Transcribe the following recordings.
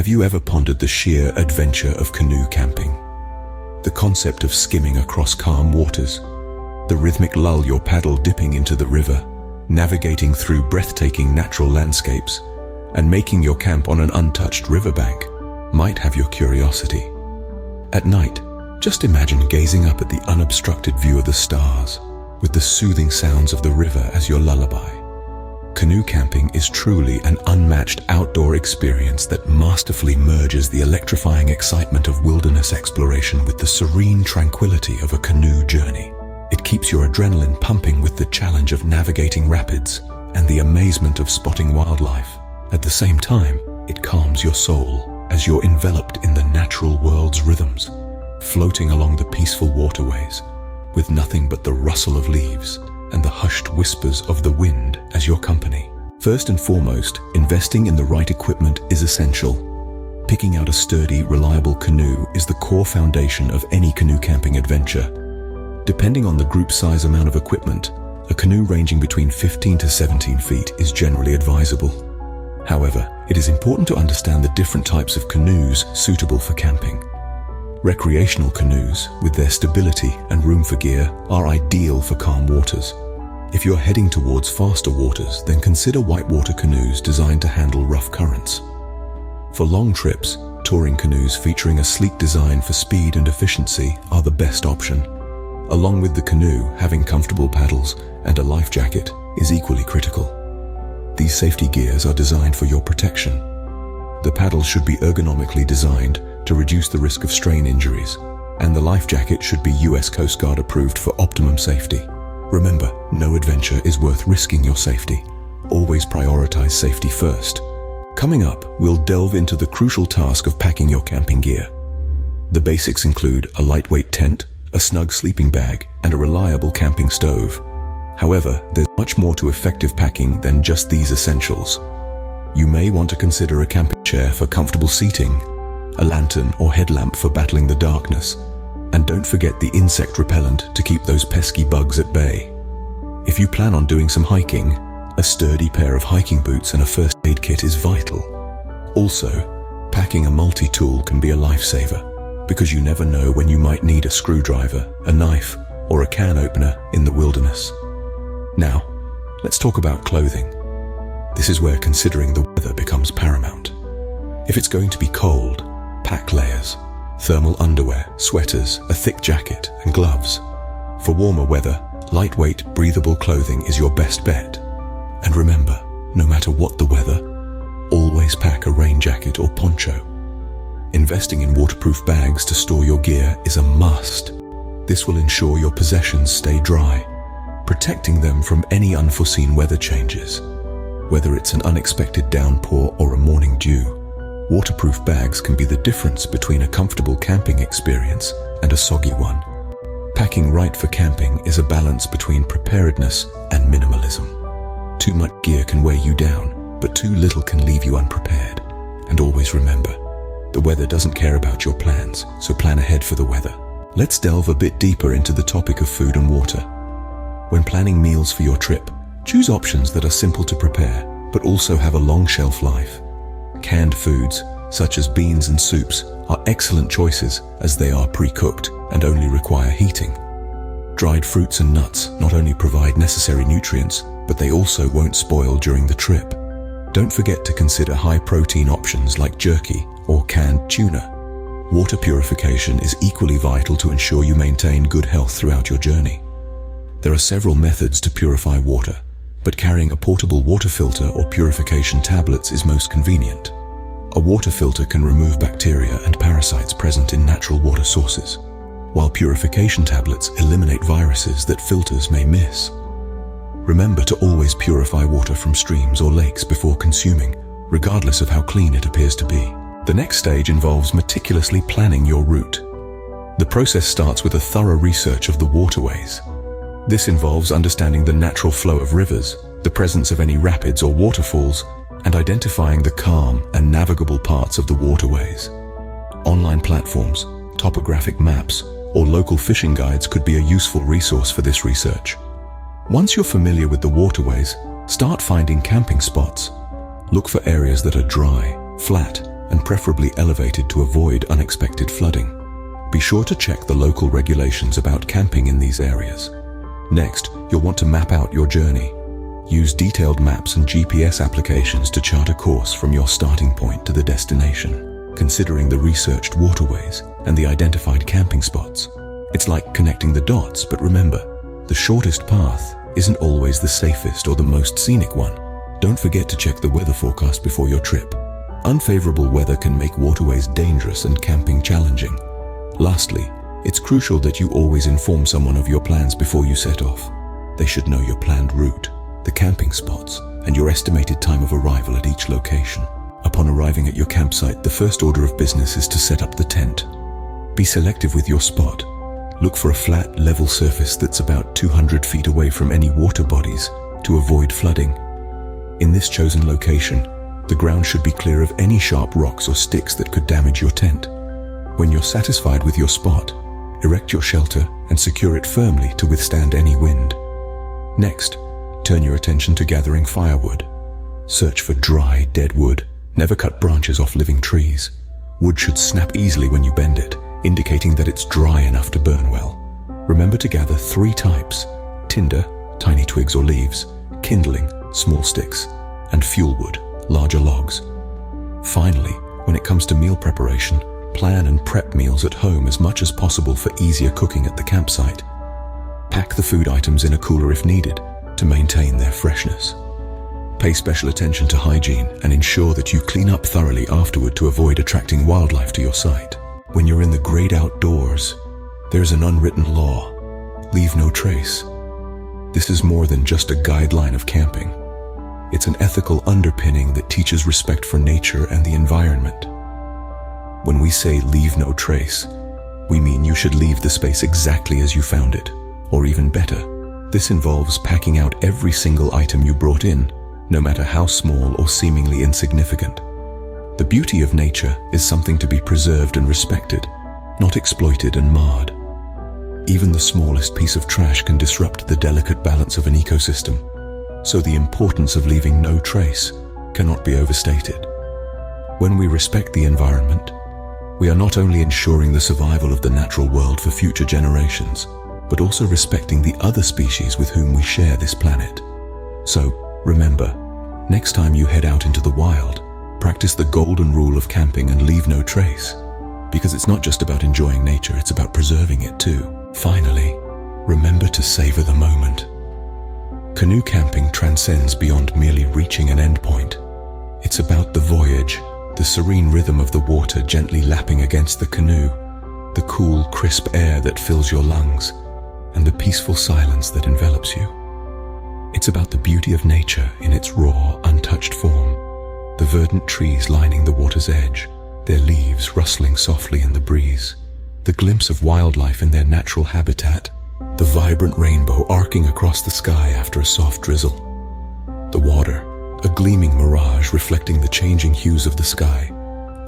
Have you ever pondered the sheer adventure of canoe camping? The concept of skimming across calm waters, the rhythmic lull your paddle dipping into the river, navigating through breathtaking natural landscapes, and making your camp on an untouched riverbank might have your curiosity. At night, just imagine gazing up at the unobstructed view of the stars, with the soothing sounds of the river as your lullaby. Canoe camping is truly an unmatched outdoor experience that masterfully merges the electrifying excitement of wilderness exploration with the serene tranquility of a canoe journey. It keeps your adrenaline pumping with the challenge of navigating rapids and the amazement of spotting wildlife. At the same time, it calms your soul as you're enveloped in the natural world's rhythms, floating along the peaceful waterways, with nothing but the rustle of leaves and the hushed whispers of the wind as your company. First and foremost, investing in the right equipment is essential. Picking out a sturdy, reliable canoe is the core foundation of any canoe camping adventure. Depending on the group size amount of equipment, a canoe ranging between 15 to 17 feet is generally advisable. However, it is important to understand the different types of canoes suitable for camping. Recreational canoes, with their stability and room for gear, are ideal for calm waters. If you're heading towards faster waters, then consider whitewater canoes designed to handle rough currents. For long trips, touring canoes featuring a sleek design for speed and efficiency are the best option. Along with the canoe, having comfortable paddles and a life jacket is equally critical. These safety gears are designed for your protection. The paddles should be ergonomically designed to reduce the risk of strain injuries, and the life jacket should be US Coast Guard approved for optimum safety. Remember, no adventure is worth risking your safety. Always prioritize safety first. Coming up, we'll delve into the crucial task of packing your camping gear. The basics include a lightweight tent, a snug sleeping bag, and a reliable camping stove. However, there's much more to effective packing than just these essentials. You may want to consider a camping chair for comfortable seating, a lantern or headlamp for battling the darkness, and don't forget the insect repellent to keep those pesky bugs at bay. If you plan on doing some hiking, a sturdy pair of hiking boots and a first aid kit is vital. Also, packing a multi-tool can be a lifesaver, because you never know when you might need a screwdriver, a knife, or a can opener in the wilderness. Now, let's talk about clothing. This is where considering the weather becomes paramount. If it's going to be cold, pack layers, thermal underwear, sweaters, a thick jacket, and gloves. For warmer weather, lightweight, breathable clothing is your best bet. And remember, no matter what the weather, always pack a rain jacket or poncho. Investing in waterproof bags to store your gear is a must. This will ensure your possessions stay dry, protecting them from any unforeseen weather changes. Whether it's an unexpected downpour or a morning dew, waterproof bags can be the difference between a comfortable camping experience and a soggy one. Packing right for camping is a balance between preparedness and minimalism. Too much gear can weigh you down, but too little can leave you unprepared. And always remember, the weather doesn't care about your plans, so plan ahead for the weather. Let's delve a bit deeper into the topic of food and water. When planning meals for your trip, choose options that are simple to prepare, but also have a long shelf life. Canned foods, such as beans and soups, are excellent choices as they are pre-cooked and only require heating. Dried fruits and nuts not only provide necessary nutrients, but they also won't spoil during the trip. Don't forget to consider high-protein options like jerky or canned tuna. Water purification is equally vital to ensure you maintain good health throughout your journey. There are several methods to purify water, but carrying a portable water filter or purification tablets is most convenient. A water filter can remove bacteria and parasites present in natural water sources, while purification tablets eliminate viruses that filters may miss. Remember to always purify water from streams or lakes before consuming, regardless of how clean it appears to be. The next stage involves meticulously planning your route. The process starts with a thorough research of the waterways. This involves understanding the natural flow of rivers, the presence of any rapids or waterfalls, and identifying the calm and navigable parts of the waterways. Online platforms, topographic maps, or local fishing guides could be a useful resource for this research. Once you're familiar with the waterways, start finding camping spots. Look for areas that are dry, flat, and preferably elevated to avoid unexpected flooding. Be sure to check the local regulations about camping in these areas. Next, you'll want to map out your journey. Use detailed maps and GPS applications to chart a course from your starting point to the destination, considering the researched waterways and the identified camping spots. It's like connecting the dots, but remember, the shortest path isn't always the safest or the most scenic one. Don't forget to check the weather forecast before your trip. Unfavorable weather can make waterways dangerous and camping challenging. Lastly, it's crucial that you always inform someone of your plans before you set off. They should know your planned route, the camping spots, and your estimated time of arrival at each location. Upon arriving at your campsite, the first order of business is to set up the tent. Be selective with your spot. Look for a flat, level surface that's about 200 feet away from any water bodies to avoid flooding. In this chosen location, the ground should be clear of any sharp rocks or sticks that could damage your tent. When you're satisfied with your spot, erect your shelter and secure it firmly to withstand any wind. Next, turn your attention to gathering firewood. Search for dry, dead wood. Never cut branches off living trees. Wood should snap easily when you bend it, indicating that it's dry enough to burn well. Remember to gather 3 types: tinder, tiny twigs or leaves, kindling, small sticks, and fuel wood, larger logs. Finally, when it comes to meal preparation, plan and prep meals at home as much as possible for easier cooking at the campsite. Pack the food items in a cooler if needed to maintain their freshness. Pay special attention to hygiene and ensure that you clean up thoroughly afterward to avoid attracting wildlife to your site. When you're in the great outdoors, there's an unwritten law: leave no trace. This is more than just a guideline of camping. It's an ethical underpinning that teaches respect for nature and the environment. When we say leave no trace, we mean you should leave the space exactly as you found it, or even better. This involves packing out every single item you brought in, no matter how small or seemingly insignificant. The beauty of nature is something to be preserved and respected, not exploited and marred. Even the smallest piece of trash can disrupt the delicate balance of an ecosystem, so the importance of leaving no trace cannot be overstated. When we respect the environment, we are not only ensuring the survival of the natural world for future generations, but also respecting the other species with whom we share this planet. So, remember, next time you head out into the wild, practice the golden rule of camping and leave no trace. Because it's not just about enjoying nature, it's about preserving it too. Finally, remember to savor the moment. Canoe camping transcends beyond merely reaching an endpoint. It's about the voyage, the serene rhythm of the water gently lapping against the canoe, the cool, crisp air that fills your lungs, and the peaceful silence that envelops you. It's about the beauty of nature in its raw, untouched form. The verdant trees lining the water's edge, their leaves rustling softly in the breeze, the glimpse of wildlife in their natural habitat, the vibrant rainbow arcing across the sky after a soft drizzle. The water, a gleaming mirage reflecting the changing hues of the sky,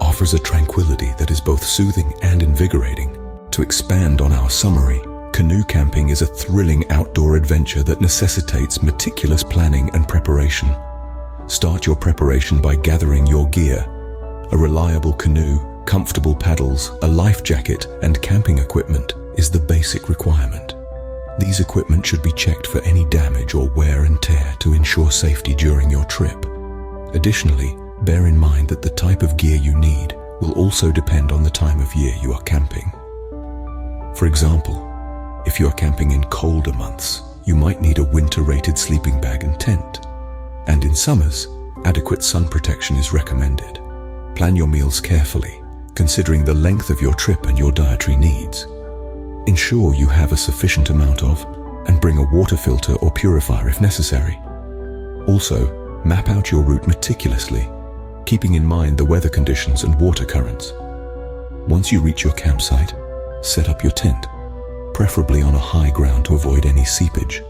offers a tranquility that is both soothing and invigorating. To expand on our summary, canoe camping is a thrilling outdoor adventure that necessitates meticulous planning and preparation. Start your preparation by gathering your gear: a reliable canoe, comfortable paddles, a life jacket, and camping equipment is the basic requirement. These equipment should be checked for any damage or wear and tear to ensure safety during your trip. Additionally, bear in mind that the type of gear you need will also depend on the time of year you are camping. For example, if you are camping in colder months, you might need a winter-rated sleeping bag and tent. And in summers, adequate sun protection is recommended. Plan your meals carefully, considering the length of your trip and your dietary needs. Ensure you have a sufficient amount of, and bring a water filter or purifier if necessary. Also, map out your route meticulously, keeping in mind the weather conditions and water currents. Once you reach your campsite, set up your tent, preferably on a high ground to avoid any seepage.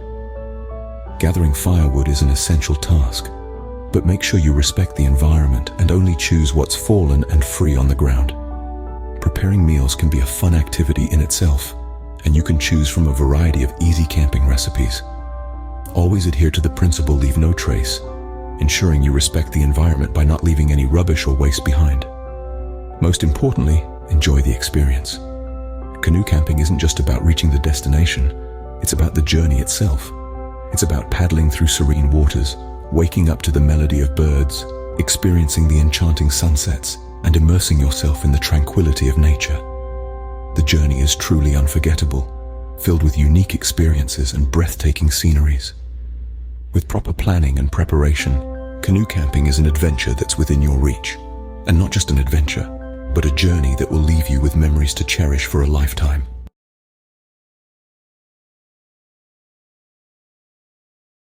Gathering firewood is an essential task, but make sure you respect the environment and only choose what's fallen and free on the ground. Preparing meals can be a fun activity in itself, and you can choose from a variety of easy camping recipes. Always adhere to the principle leave no trace, ensuring you respect the environment by not leaving any rubbish or waste behind. Most importantly, enjoy the experience. Canoe camping isn't just about reaching the destination, it's about the journey itself. It's about paddling through serene waters, waking up to the melody of birds, experiencing the enchanting sunsets, and immersing yourself in the tranquility of nature. The journey is truly unforgettable, filled with unique experiences and breathtaking sceneries. With proper planning and preparation, canoe camping is an adventure that's within your reach. And not just an adventure, but a journey that will leave you with memories to cherish for a lifetime.